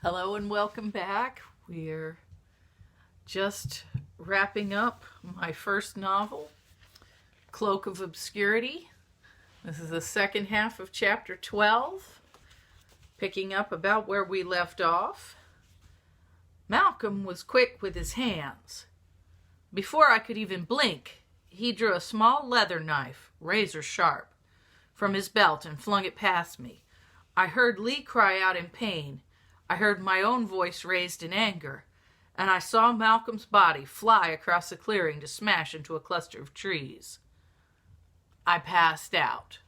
Hello and welcome back. We're just wrapping up my first novel, Cloak of Obscurity. This is the second half of chapter 12, picking up about where we left off. Malcolm was quick with his hands. Before I could even blink, he drew a small leather knife, razor sharp, from his belt and flung it past me. I heard Lee cry out in pain. I heard my own voice raised in anger, and I saw Malcolm's body fly across the clearing to smash into a cluster of trees. I passed out.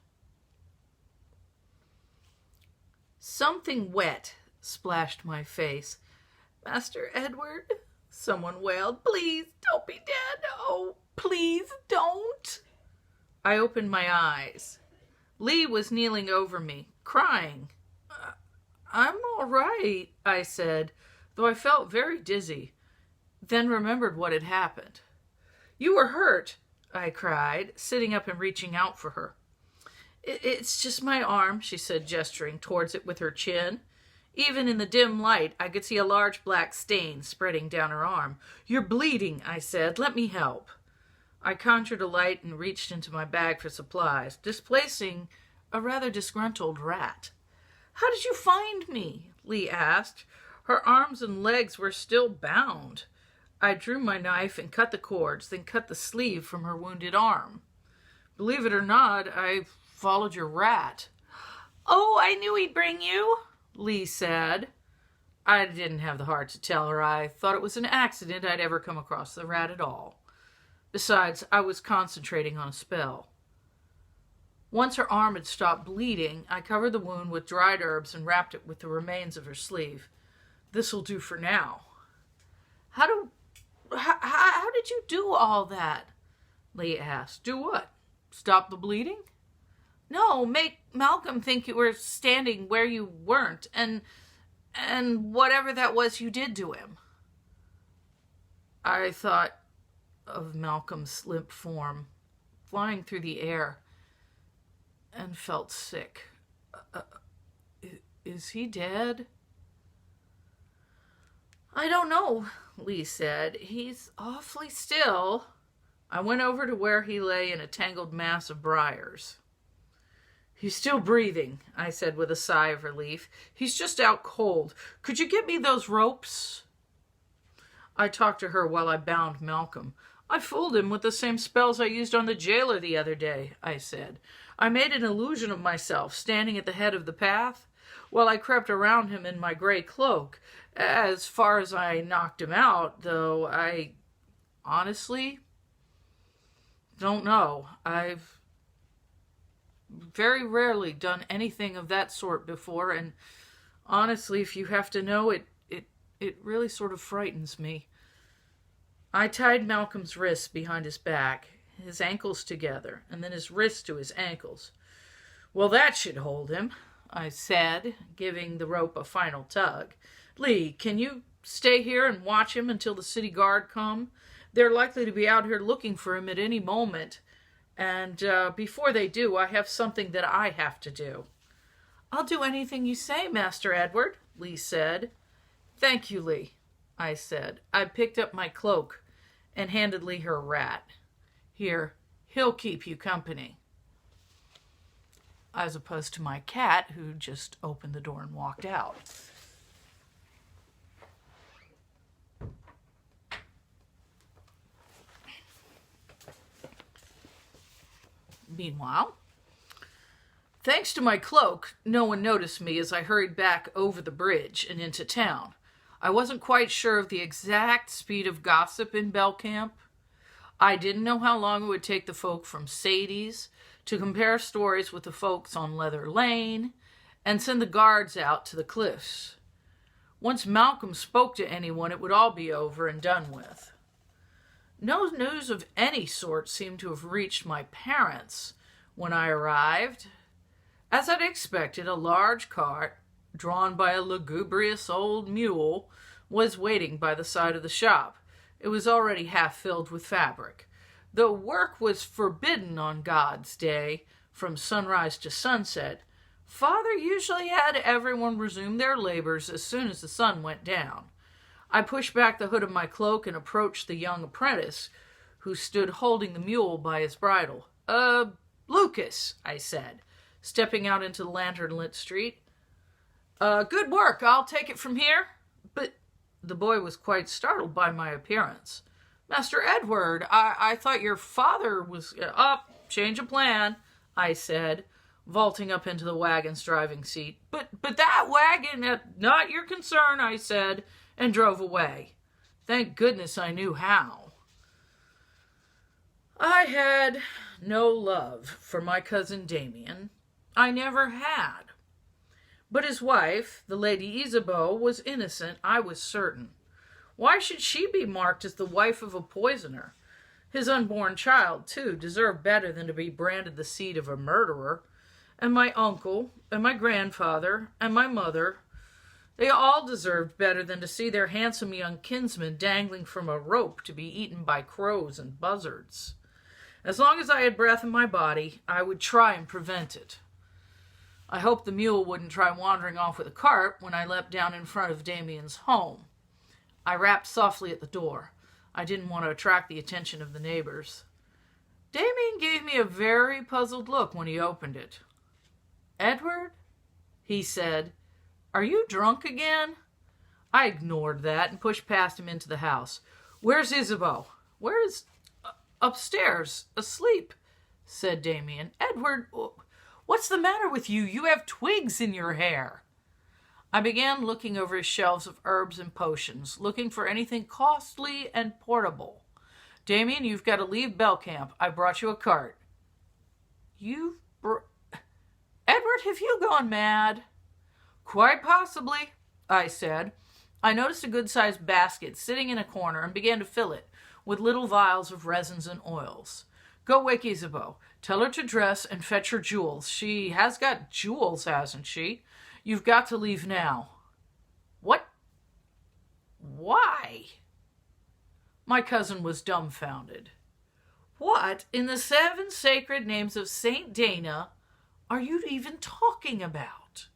Something wet splashed my face. "Master Edward," someone wailed, "please don't be dead. Oh, please don't." I opened my eyes. Lee was kneeling over me, crying. "I'm all right," I said, though I felt very dizzy, then remembered what had happened. "You were hurt," I cried, sitting up and reaching out for her. It's just my arm," she said, gesturing towards it with her chin. Even in the dim light, I could see a large black stain spreading down her arm. "You're bleeding," I said. "Let me help." I conjured a light and reached into my bag for supplies, displacing a rather disgruntled rat. "How did you find me?" Lee asked. Her arms and legs were still bound. I drew my knife and cut the cords, then cut the sleeve from her wounded arm. "Believe it or not, I followed your rat." "Oh, I knew he'd bring you," Lee said. I didn't have the heart to tell her I thought it was an accident I'd ever come across the rat at all. Besides, I was concentrating on a spell. Once her arm had stopped bleeding, I covered the wound with dried herbs and wrapped it with the remains of her sleeve. "This'll do for now." How did you do all that?" Lee asked. "Do what? Stop the bleeding?" "No, make Malcolm think you were standing where you weren't, and whatever that was you did to him." I thought of Malcolm's limp form flying through the air and felt sick. Is he dead?" "I don't know," Lee said. "He's awfully still." I went over to where he lay in a tangled mass of briars. "He's still breathing," I said with a sigh of relief. "He's just out cold. Could you get me those ropes?" I talked to her while I bound Malcolm. "I fooled him with the same spells I used on the jailer the other day," I said. "I made an illusion of myself standing at the head of the path while I crept around him in my gray cloak. As far as I knocked him out, though, I honestly don't know. I've very rarely done anything of that sort before, and honestly, if you have to know, it really sort of frightens me." I tied Malcolm's wrists behind his back, his ankles together, and then his wrists to his ankles. "Well, that should hold him," I said, giving the rope a final tug. "Lee, can you stay here and watch him until the city guard come? They're likely to be out here looking for him at any moment, and before they do, I have something that I have to do." "I'll do anything you say, Master Edward," Lee said. "Thank you, Lee," I said. I picked up my cloak and handed Lee her rat. "Here, he'll keep you company." As opposed to my cat, who just opened the door and walked out. Meanwhile, thanks to my cloak, no one noticed me as I hurried back over the bridge and into town. I wasn't quite sure of the exact speed of gossip in Bell Camp. I didn't know how long it would take the folk from Sadie's to compare stories with the folks on Leather Lane and send the guards out to the cliffs. Once Malcolm spoke to anyone, it would all be over and done with. No news of any sort seemed to have reached my parents when I arrived. As I'd expected, a large cart, drawn by a lugubrious old mule, was waiting by the side of the shop. It was already half filled with fabric. Though work was forbidden on God's day from sunrise to sunset, Father usually had everyone resume their labors as soon as the sun went down. I pushed back the hood of my cloak and approached the young apprentice, who stood holding the mule by his bridle. Lucas, I said, stepping out into the lantern-lit street. Good work, I'll take it from here. But the boy was quite startled by my appearance. Master Edward, I thought your father was... change of plan, I said, vaulting up into the wagon's driving seat. But that wagon, not your concern, I said, and drove away. Thank goodness I knew how. I had no love for my cousin Damien. I never had. But his wife, the Lady Isabeau, was innocent, I was certain. Why should she be marked as the wife of a poisoner? His unborn child, too, deserved better than to be branded the seed of a murderer. And my uncle, and my grandfather, and my mother, they all deserved better than to see their handsome young kinsman dangling from a rope to be eaten by crows and buzzards. As long as I had breath in my body, I would try and prevent it. I hoped the mule wouldn't try wandering off with a cart when I leapt down in front of Damien's home. I rapped softly at the door. I didn't want to attract the attention of the neighbors. Damien gave me a very puzzled look when he opened it. "Edward," he said, "are you drunk again?" I ignored that and pushed past him into the house. "Where's Isabeau?" "Where is... upstairs, asleep," said Damien. "Edward, what's the matter with you? You have twigs in your hair." I began looking over his shelves of herbs and potions, looking for anything costly and portable. "Damien, you've got to leave Belcamp. I brought you a cart." Edward, have you gone mad?" "Quite possibly," I said. I noticed a good-sized basket sitting in a corner and began to fill it with little vials of resins and oils. "Go wake Isabeau. Tell her to dress and fetch her jewels. She has got jewels, hasn't she? You've got to leave now." "What? Why?" My cousin was dumbfounded. "What in the 7 sacred names of Saint Dana are you even talking about?"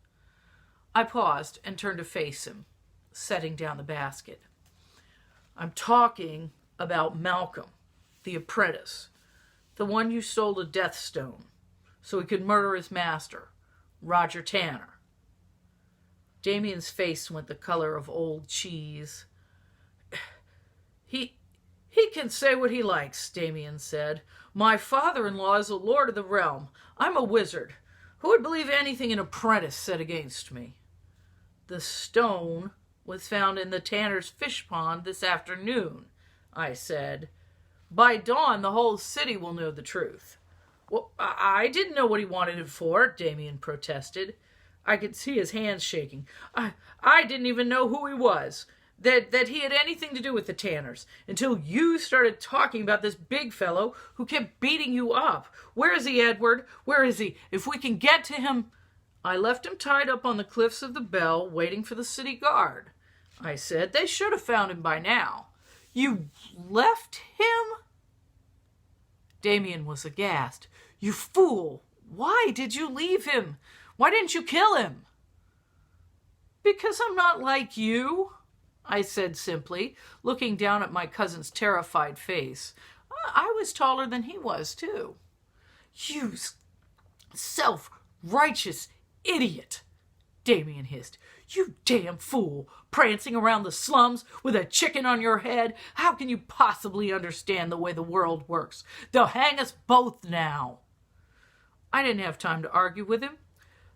I paused and turned to face him, setting down the basket. "I'm talking about Malcolm, the apprentice, the one you stole the Death Stone so he could murder his master, Roger Tanner." Damien's face went the color of old cheese. He can say what he likes," Damien said. "My father-in-law is a lord of the realm. I'm a wizard. Who would believe anything an apprentice said against me?" "The stone was found in the tanner's fish pond this afternoon," I said. "By dawn, the whole city will know the truth." "Well, I didn't know what he wanted it for," Damien protested. I could see his hands shaking. I didn't even know who he was, that he had anything to do with the Tanners, until you started talking about this big fellow who kept beating you up. Where is he, Edward? Where is he? If we can get to him..." "I left him tied up on the cliffs of the Bell, waiting for the city guard," I said. "They should have found him by now." "You left him?" Damien was aghast. "You fool! Why did you leave him? Why didn't you kill him?" "Because I'm not like you," I said simply, looking down at my cousin's terrified face. I was taller than he was, too. "You self-righteous idiot," Damien hissed. "You damn fool, prancing around the slums with a chicken on your head. How can you possibly understand the way the world works? They'll hang us both now." I didn't have time to argue with him,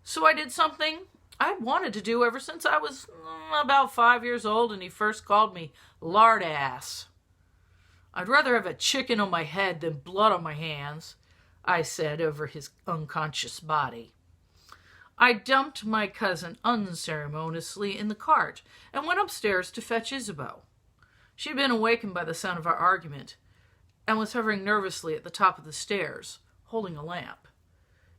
so I did something I'd wanted to do ever since I was about 5 years old and he first called me lard ass. "I'd rather have a chicken on my head than blood on my hands," I said over his unconscious body. I dumped my cousin unceremoniously in the cart and went upstairs to fetch Isabeau. She'd been awakened by the sound of our argument and was hovering nervously at the top of the stairs, holding a lamp.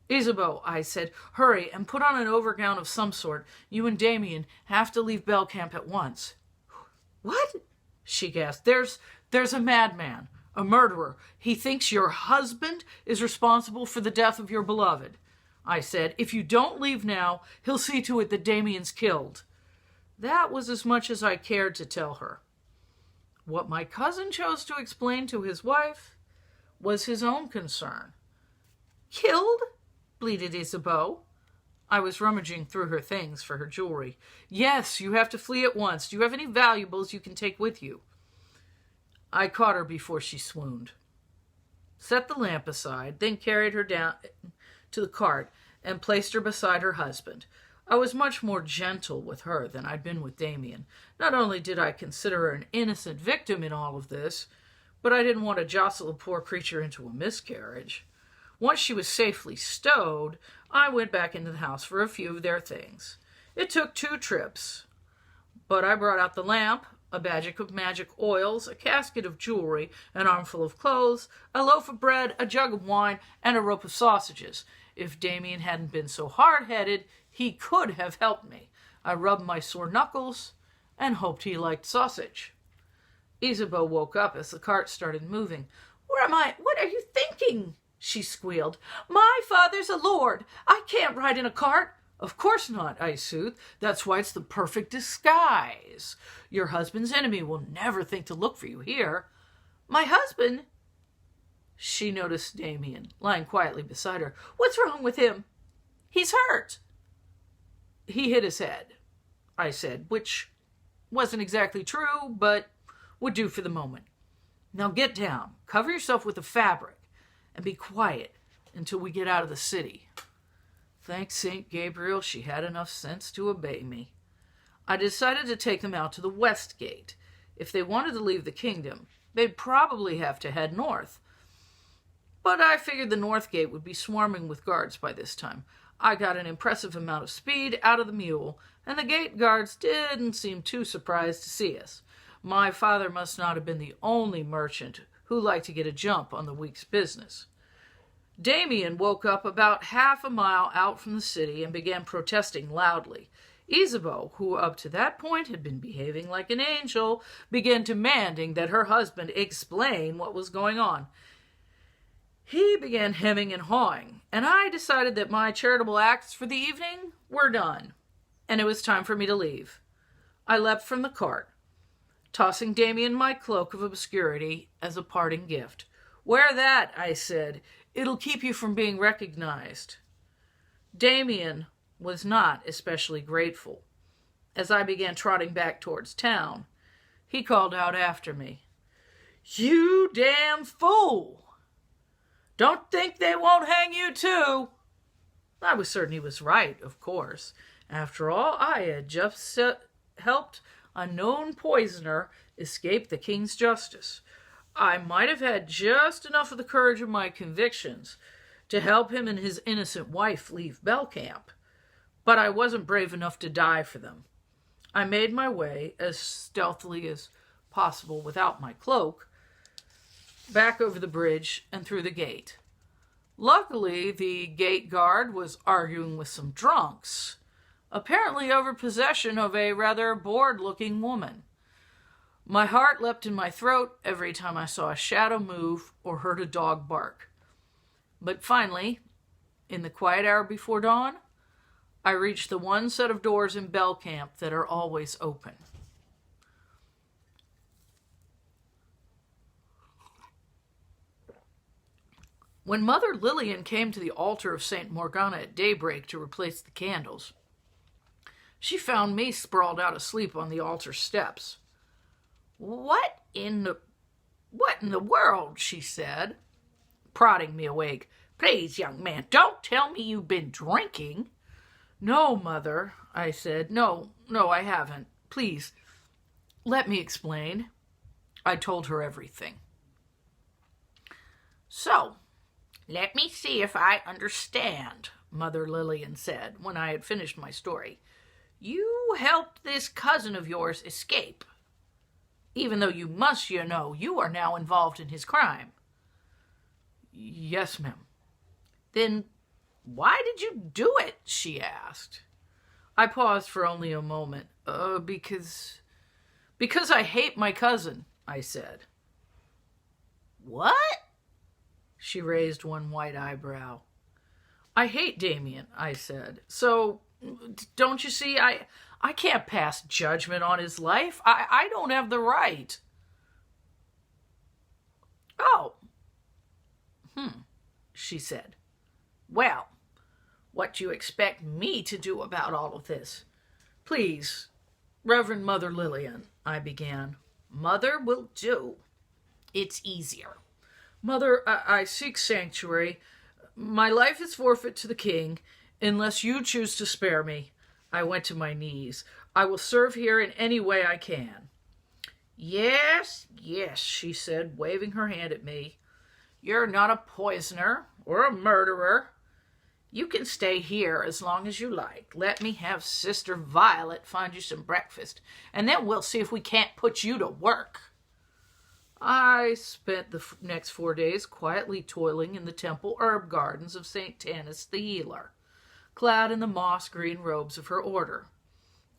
"Isabeau," I said, "hurry and put on an overgown of some sort. You and Damien have to leave Belcamp at once." "What?" she gasped. There's a madman, a murderer. He thinks your husband is responsible for the death of your beloved." I said. If you don't leave now, he'll see to it that Damien's killed. That was as much as I cared to tell her. What my cousin chose to explain to his wife was his own concern. Killed? Bleated Isabeau. I was rummaging through her things for her jewelry. Yes, you have to flee at once. Do you have any valuables you can take with you? I caught her before she swooned, set the lamp aside, then carried her down to the cart and placed her beside her husband. I was much more gentle with her than I'd been with Damien. Not only did I consider her an innocent victim in all of this, but I didn't want to jostle the poor creature into a miscarriage. Once she was safely stowed, I went back into the house for a few of their things. It took 2 trips, but I brought out the lamp, a bag of magic oils, a casket of jewelry, an armful of clothes, a loaf of bread, a jug of wine, and a rope of sausages. If Damien hadn't been so hard-headed, he could have helped me. I rubbed my sore knuckles and hoped he liked sausage. Isabeau woke up as the cart started moving. Where am I? What are you thinking? She squealed. My father's a lord. I can't ride in a cart. Of course not, I soothed. That's why it's the perfect disguise. Your husband's enemy will never think to look for you here. My husband? She noticed Damien, lying quietly beside her. What's wrong with him? He's hurt. He hit his head, I said, which wasn't exactly true, but would do for the moment. Now get down, cover yourself with the fabric, and be quiet until we get out of the city. Thank St. Gabriel she had enough sense to obey me. I decided to take them out to the west gate. If they wanted to leave the kingdom, they'd probably have to head north. But I figured the north gate would be swarming with guards by this time. I got an impressive amount of speed out of the mule, and the gate guards didn't seem too surprised to see us. My father must not have been the only merchant who liked to get a jump on the week's business. Damien woke up about half a mile out from the city and began protesting loudly. Isabeau, who up to that point had been behaving like an angel, began demanding that her husband explain what was going on. He began hemming and hawing, and I decided that my charitable acts for the evening were done, and it was time for me to leave. I leapt from the cart, tossing Damien my cloak of obscurity as a parting gift. Wear that, I said. It'll keep you from being recognized. Damien was not especially grateful. As I began trotting back towards town, he called out after me, You damn fool! Don't think they won't hang you too. I was certain he was right, of course. After all, I had just helped a known poisoner escape the king's justice. I might have had just enough of the courage of my convictions to help him and his innocent wife leave Belcamp, but I wasn't brave enough to die for them. I made my way, as stealthily as possible without my cloak, back over the bridge and through the gate. Luckily, the gate guard was arguing with some drunks, apparently over possession of a rather bored-looking woman. My heart leapt in my throat every time I saw a shadow move or heard a dog bark. But finally, in the quiet hour before dawn, I reached the one set of doors in Belcamp that are always open. When Mother Lillian came to the altar of St. Morgana at daybreak to replace the candles, she found me sprawled out asleep on the altar steps. What in the world, she said, prodding me awake. Please, young man, don't tell me you've been drinking. No, Mother, I said. No, I haven't. Please, let me explain. I told her everything. So, let me see if I understand, Mother Lillian said when I had finished my story. You helped this cousin of yours escape, even though you must, you are now involved in his crime. Yes, ma'am. Then why did you do it? She asked. I paused for only a moment. Because I hate my cousin, I said. What? She raised one white eyebrow. I hate Damien, I said. So, don't you see, I can't pass judgment on his life. I don't have the right. Oh, she said. Well, what do you expect me to do about all of this? Please, Reverend Mother Lillian, I began. Mother will do. It's easier. Mother, I seek sanctuary. My life is forfeit to the king, unless you choose to spare me. I went to my knees. I will serve here in any way I can. Yes, yes, she said, waving her hand at me. You're not a poisoner or a murderer. You can stay here as long as you like. Let me have Sister Violet find you some breakfast, and then we'll see if we can't put you to work. I spent the next 4 days quietly toiling in the temple herb gardens of St. Tanis the Healer, clad in the moss-green robes of her order.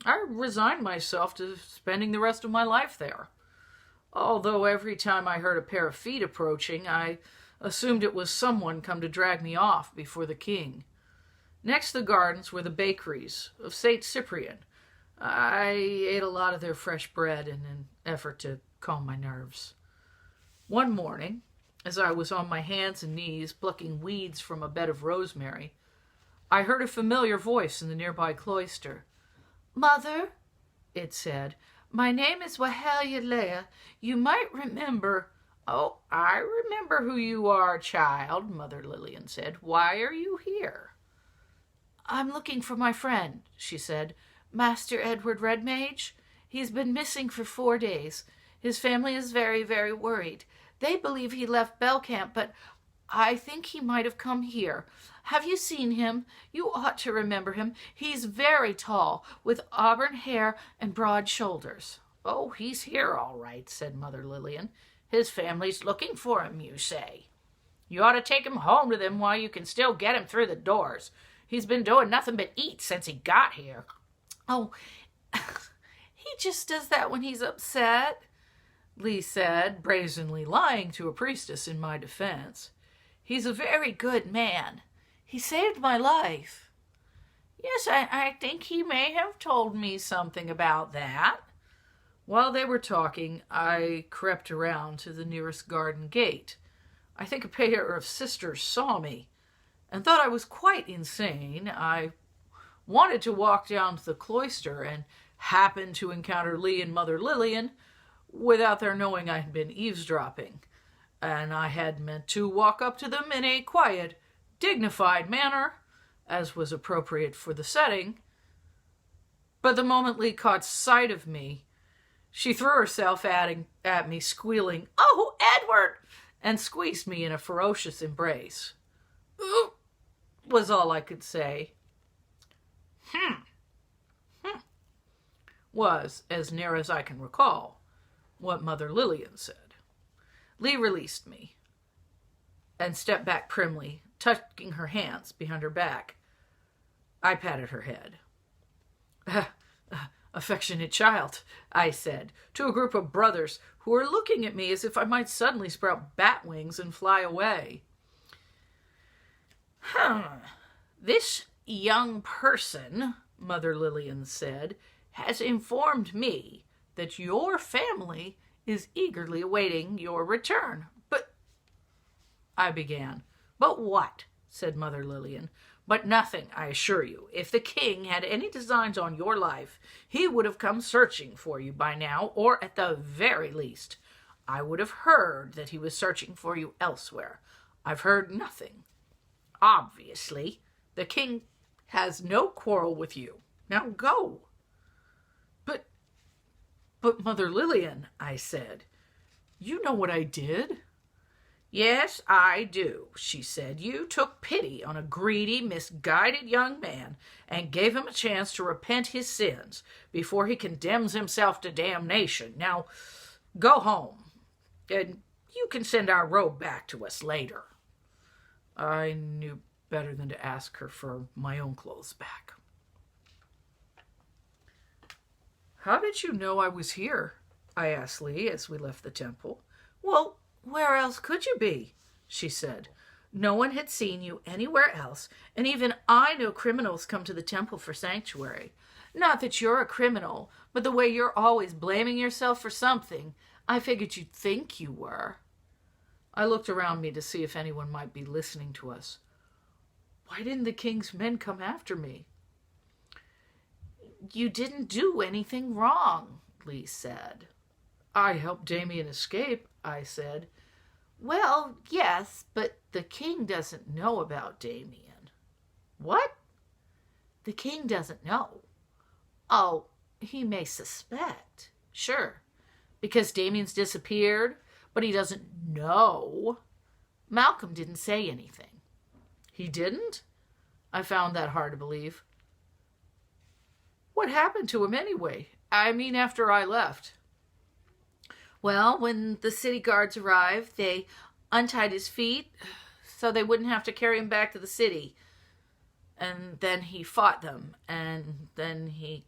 I resigned myself to spending the rest of my life there, although every time I heard a pair of feet approaching, I assumed it was someone come to drag me off before the king. Next to the gardens were the bakeries of St. Cyprian. I ate a lot of their fresh bread in an effort to calm my nerves. One morning, as I was on my hands and knees plucking weeds from a bed of rosemary, I heard a familiar voice in the nearby cloister. Mother, it said, my name is Wahelia Leia. You might remember... Oh, I remember who you are, child, Mother Lillian said. Why are you here? I'm looking for my friend, she said. Master Edward Redmage. He's been missing for 4 days. His family is very, very worried. They believe he left Belcamp, but I think he might have come here. Have you seen him? You ought to remember him. He's very tall, with auburn hair and broad shoulders. Oh, he's here all right, said Mother Lillian. His family's looking for him, you say. You ought to take him home to them while you can still get him through the doors. He's been doing nothing but eat since he got here. Oh, he just does that when he's upset, Lee said, brazenly lying to a priestess in my defense. He's a very good man. He saved my life. Yes, I think he may have told me something about that. While they were talking, I crept around to the nearest garden gate. I think a pair of sisters saw me and thought I was quite insane. I wanted to walk down to the cloister and happened to encounter Lee and Mother Lillian without their knowing I had been eavesdropping, and I had meant to walk up to them in a quiet, dignified manner, as was appropriate for the setting. But the moment Lee caught sight of me, she threw herself at me, squealing, "Oh, Edward!" and squeezed me in a ferocious embrace. "Ooh," was all I could say. Was, as near as I can recall, what Mother Lillian said. Lee released me and stepped back primly, tucking her hands behind her back. I patted her head. "Affectionate child," I said, to a group of brothers who were looking at me as if I might suddenly sprout bat wings and fly away. This young person, Mother Lillian said, has informed me that your family is eagerly awaiting your return. But, I began. But what? Said Mother Lillian. But nothing, I assure you. If the king had any designs on your life, he would have come searching for you by now, or at the very least, I would have heard that he was searching for you elsewhere. I've heard nothing. Obviously, the king has no quarrel with you. Now go. But Mother Lillian, I said, you know what I did? Yes, I do, she said. You took pity on a greedy, misguided young man and gave him a chance to repent his sins before he condemns himself to damnation. Now, go home, and you can send our robe back to us later. I knew better than to ask her for my own clothes back. How did you know I was here? I asked Lee as we left the temple. Well, where else could you be? She said. No one had seen you anywhere else, and even I know criminals come to the temple for sanctuary. Not that you're a criminal, but the way you're always blaming yourself for something, I figured you'd think you were. I looked around me to see if anyone might be listening to us. Why didn't the king's men come after me? You didn't do anything wrong, Lee said. I helped Damien escape, I said. Well, yes, but the king doesn't know about Damien. What? The king doesn't know. Oh, he may suspect. Sure, because Damien's disappeared, but he doesn't know. Malcolm didn't say anything. He didn't? I found that hard to believe. What happened to him anyway? I mean, after I left. Well, when the city guards arrived, they untied his feet so they wouldn't have to carry him back to the city. And then he fought them, and then he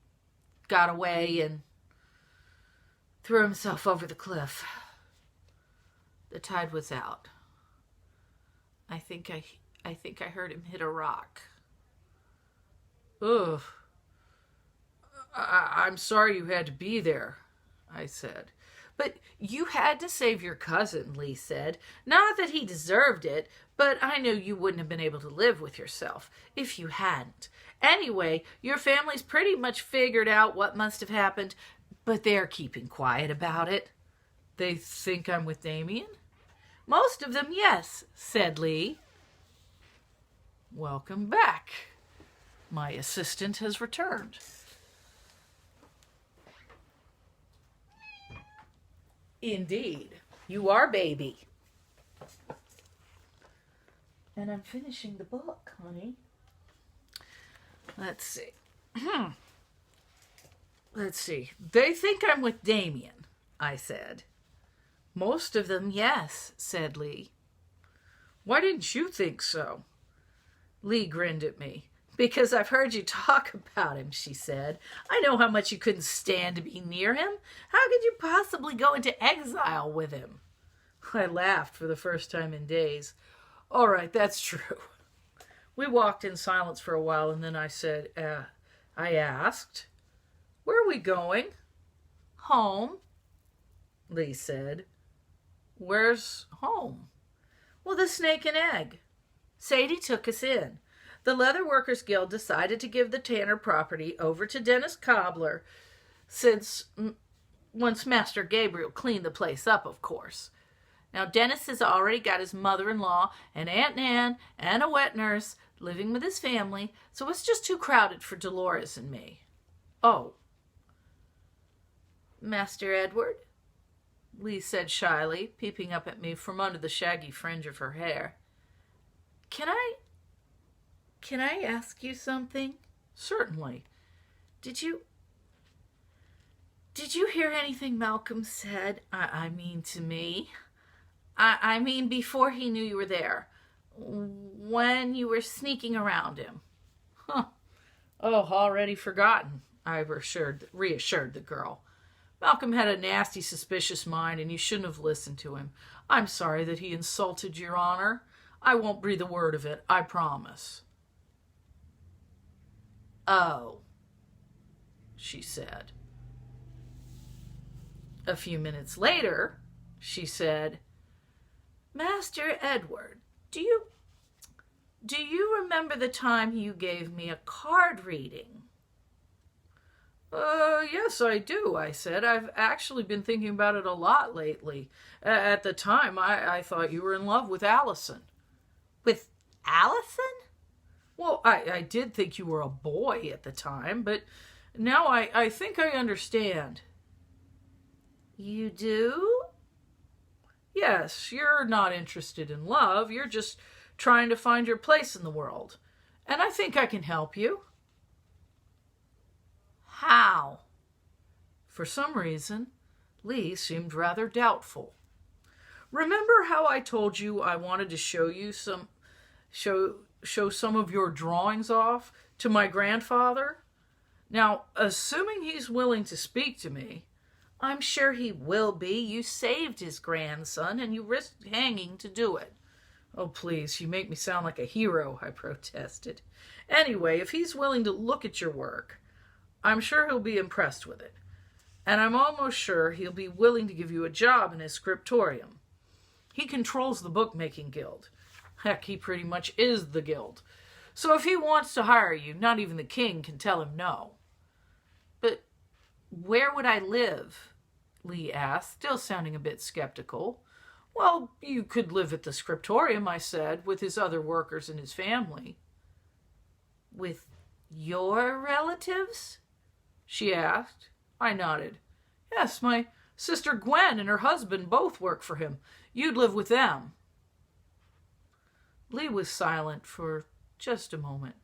got away and threw himself over the cliff. The tide was out. I think I heard him hit a rock. Ugh. I'm sorry you had to be there, I said. But you had to save your cousin, Lee said. Not that he deserved it, but I know you wouldn't have been able to live with yourself if you hadn't. Anyway, your family's pretty much figured out what must have happened, but they're keeping quiet about it. They think I'm with Damien? Most of them, yes, said Lee. Welcome back. My assistant has returned. Indeed. You are, baby. And I'm finishing the book, honey. Let's see. Let's see. They think I'm with Damien, I said. Most of them, yes, said Lee. Why didn't you think so? Lee grinned at me. Because I've heard you talk about him, she said. I know how much you couldn't stand to be near him. How could you possibly go into exile with him? I laughed for the first time in days. All right, that's true. We walked in silence for a while, and then I said, I asked, where are we going? Home, Lee said. Where's home? Well, the Snake and Egg. Sadie took us in. The Leather Workers Guild decided to give the Tanner property over to Dennis Cobbler once Master Gabriel cleaned the place up, of course. Now, Dennis has already got his mother-in-law and Aunt Nan and a wet nurse living with his family, so it's just too crowded for Dolores and me. Oh. Master Edward? Lee said shyly, peeping up at me from under the shaggy fringe of her hair. Can I ask you something? Certainly. Did you hear anything Malcolm said? I mean to me. I mean before he knew you were there. When you were sneaking around him. Huh. Oh, already forgotten, I reassured the girl. Malcolm had a nasty, suspicious mind, and you shouldn't have listened to him. I'm sorry that he insulted your honor. I won't breathe a word of it, I promise. Oh, she said. A few minutes later, she said, Master Edward, do you remember the time you gave me a card reading? Yes, I do, I said. I've actually been thinking about it a lot lately. At the time, I thought you were in love with Allison. With Allison? Well, I did think you were a boy at the time, but now I think I understand. You do? Yes, you're not interested in love. You're just trying to find your place in the world. And I think I can help you. How? For some reason, Lee seemed rather doubtful. Remember how I told you I wanted to show some of your drawings off to my grandfather? Now, assuming he's willing to speak to me, I'm sure he will be. You saved his grandson and you risked hanging to do it. Oh, please, you make me sound like a hero, I protested. Anyway, if he's willing to look at your work, I'm sure he'll be impressed with it. And I'm almost sure he'll be willing to give you a job in his scriptorium. He controls the bookmaking guild. Heck, he pretty much is the guild. So if he wants to hire you, not even the king can tell him no. But where would I live? Lee asked, still sounding a bit skeptical. Well, you could live at the scriptorium, I said, with his other workers and his family. With your relatives? She asked. I nodded. Yes, my sister Gwen and her husband both work for him. You'd live with them. Lee was silent for just a moment.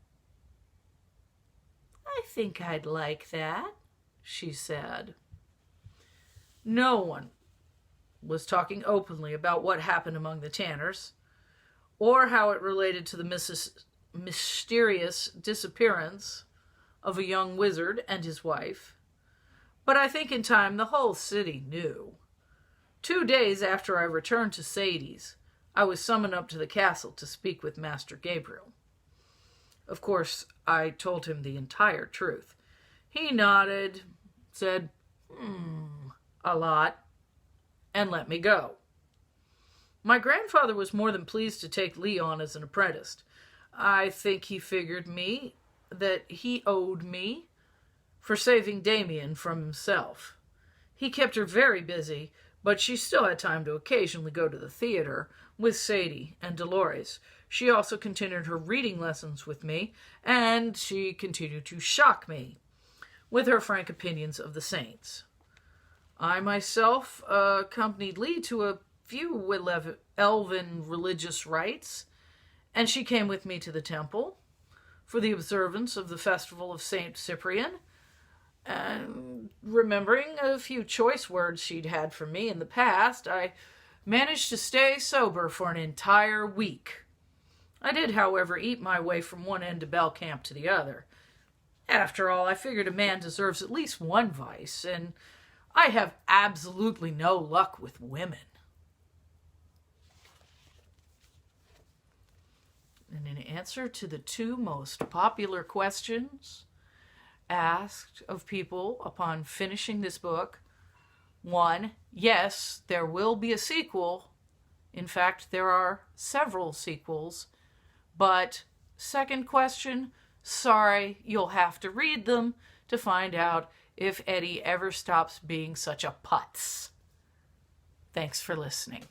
I think I'd like that, she said. No one was talking openly about what happened among the Tanners, or how it related to the mysterious disappearance of a young wizard and his wife. But I think in time the whole city knew. 2 days after I returned to Sadie's, I was summoned up to the castle to speak with Master Gabriel. Of course, I told him the entire truth. He nodded, said, a lot, and let me go. My grandfather was more than pleased to take Lee on as an apprentice. I think he figured that he owed me for saving Damien from himself. He kept her very busy, but she still had time to occasionally go to the theater with Sadie and Dolores. She also continued her reading lessons with me, and she continued to shock me with her frank opinions of the saints. I myself accompanied Lee to a few elven religious rites, and she came with me to the temple for the observance of the festival of Saint Cyprian, and remembering a few choice words she'd had for me in the past, I managed to stay sober for an entire week. I did, however, eat my way from one end of Bell Camp to the other. After all, I figured a man deserves at least one vice, and I have absolutely no luck with women. And in answer to the 2 most popular questions asked of people upon finishing this book, 1, yes, there will be a sequel. In fact, there are several sequels. But second question, sorry, you'll have to read them to find out if Eddie ever stops being such a putz. Thanks for listening.